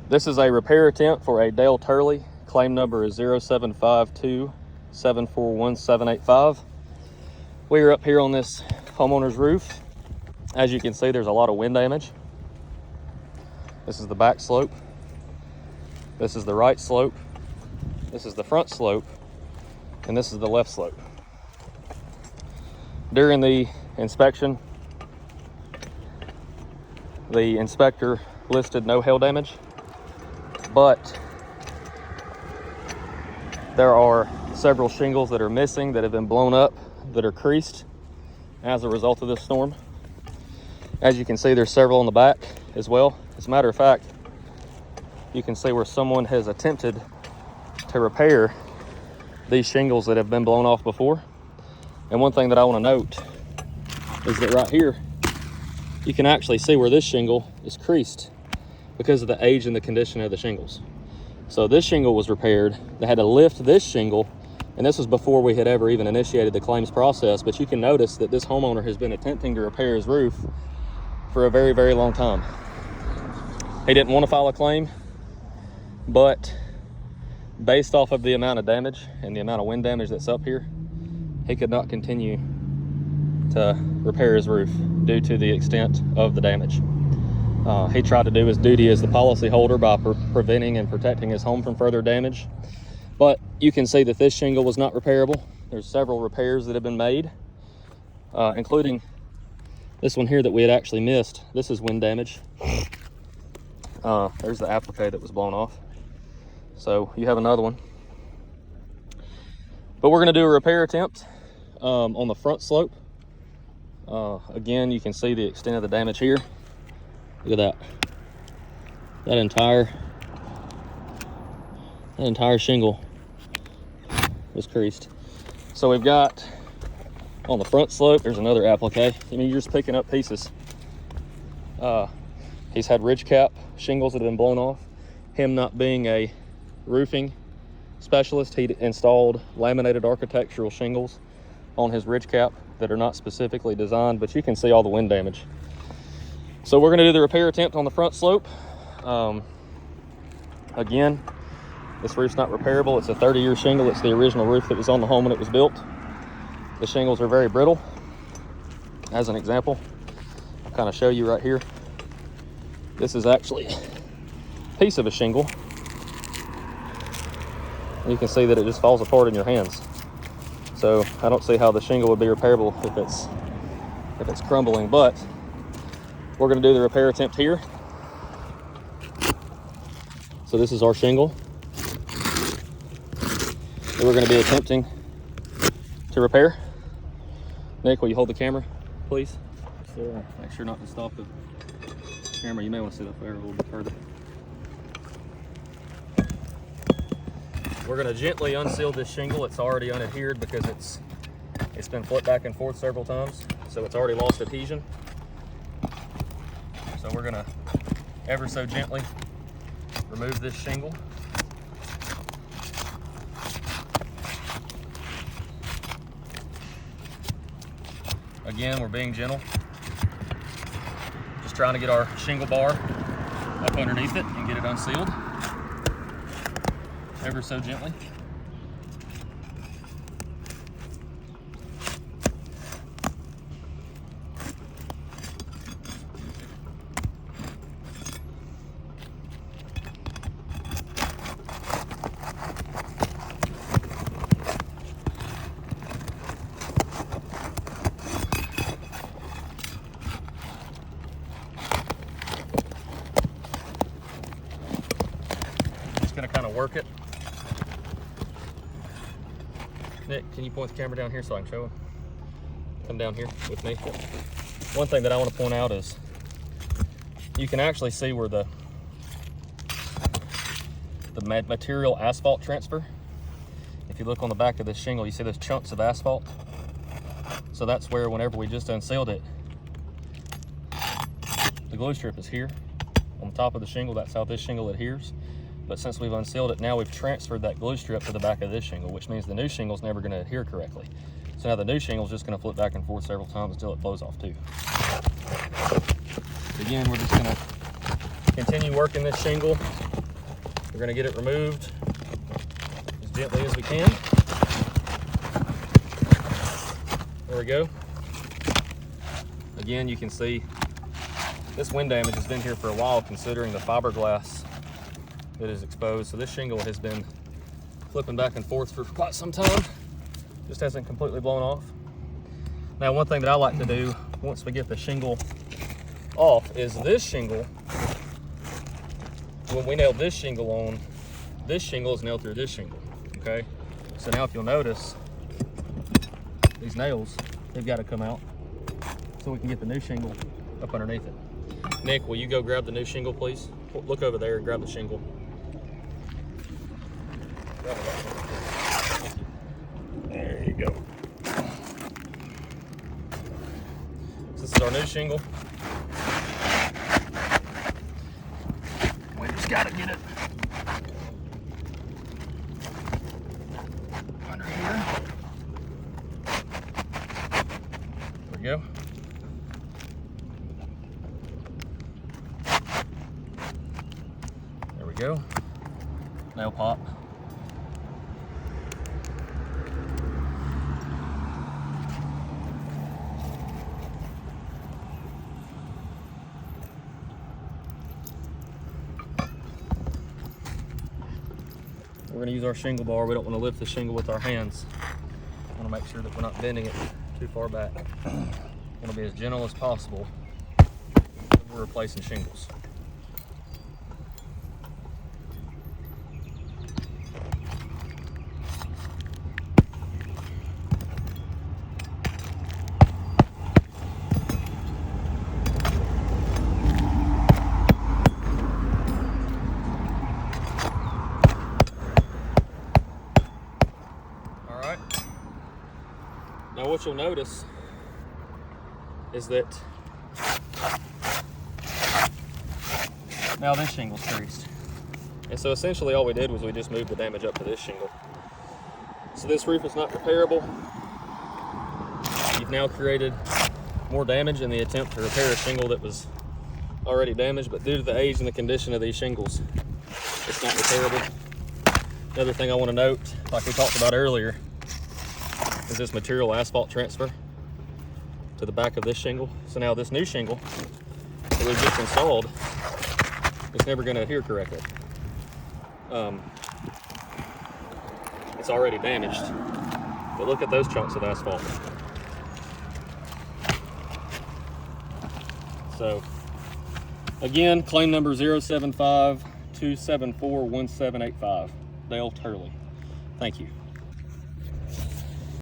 This is a repair attempt for a Dale Turley. Claim number is 0752741785. We are up here on this homeowner's roof. As you can see, there's a lot of wind damage. This is the back slope. This is the right slope. This is the front slope. And this is the left slope. During the inspection, the inspector listed no hail damage, but there are several shingles that are missing that have been blown up, that are creased as a result of this storm. As you can see, there's several on the back as well. As a matter of fact, you can see where someone has attempted to repair these shingles that have been blown off before. And one thing that I want to note is that right here, you can actually see where this shingle is creased because of the age and the condition of the shingles. So this shingle was repaired. They had to lift this shingle, and this was before we had ever even initiated the claims process. But you can notice that this homeowner has been attempting to repair his roof for a very, very long time. He didn't want to file a claim, but based off of the amount of damage and the amount of wind damage that's up here, he could not continue to repair his roof due to the extent of the damage. He tried to do his duty as the policy holder by preventing and protecting his home from further damage. But you can see that this shingle was not repairable. There's several repairs that have been made, including this one here that we had actually missed. This is wind damage. There's the applique that was blown off. So you have another one. But we're gonna do a repair attempt on the front slope. Again, you can see the extent of the damage here. Look at that. That entire shingle was creased. So we've got on the front slope, there's another applique. I mean, you're just picking up pieces. He's had ridge cap shingles that have been blown off. Him not being a roofing specialist, he installed laminated architectural shingles on his ridge cap that are not specifically designed, but you can see all the wind damage. So we're gonna do the repair attempt on the front slope. Again, this roof's not repairable. It's a 30-year shingle. It's the original roof that was on the home when it was built. The shingles are very brittle. As an example, I'll kind of show you right here. This is actually a piece of a shingle. You can see that it just falls apart in your hands. So I don't see how the shingle would be repairable if it's crumbling, but we're gonna do the repair attempt here. So this is our shingle that we're gonna be attempting to repair. Nick, will you hold the camera, please? So make sure not to stop the camera. You may want to sit up there a little bit further. We're gonna gently unseal this shingle. It's already unadhered because it's been flipped back and forth several times, so it's already lost adhesion. So we're gonna ever so gently remove this shingle. Again, we're being gentle. Just trying to get our shingle bar up underneath it and get it unsealed. Ever so gently. Just gonna kind of work it. Nick, can you point the camera down here so I can show him? Come down here with me. One thing that I want to point out is you can actually see where the material asphalt transfer. If you look on the back of this shingle, you see those chunks of asphalt. So that's where, whenever we just unsealed it, the glue strip is here on the top of the shingle. That's how this shingle adheres. But since we've unsealed it, now we've transferred that glue strip to the back of this shingle, which means the new shingle's never going to adhere correctly. So now the new shingle's just going to flip back and forth several times until it blows off too. Again, we're just going to continue working this shingle We're gonna get it removed as gently as we can. There we go. Again, you can see this wind damage has been here for a while considering the fiberglass that is exposed. So this shingle has been flipping back and forth for quite some time. Just hasn't completely blown off. Now, one thing that I like to do once we get the shingle off is this shingle, when we nailed this shingle on, this shingle is nailed through this shingle, okay? So now if you'll notice, these nails, they've got to come out so we can get the new shingle up underneath it. Nick, will you go grab the new shingle, please? Look over there and grab the shingle. There you go. So this is our new shingle. We just got to get it under here. There we go. There we go. Nail pop. We're going to use our shingle bar. We don't want to lift the shingle with our hands. We want to make sure that we're not bending it too far back. We want to be as gentle as possible when we're replacing shingles. Now what you'll notice is that now this shingle's creased. And so essentially all we did was we just moved the damage up to this shingle. So this roof is not repairable. You've now created more damage in the attempt to repair a shingle that was already damaged, but due to the age and the condition of these shingles, it's not repairable. Another thing I want to note, like we talked about earlier, is this material asphalt transfer to the back of this shingle. So now this new shingle that we've just installed, it's never going to adhere correctly. It's already damaged, but look at those chunks of asphalt. So again, claim number 075-274-1785, Dale Turley. Thank you.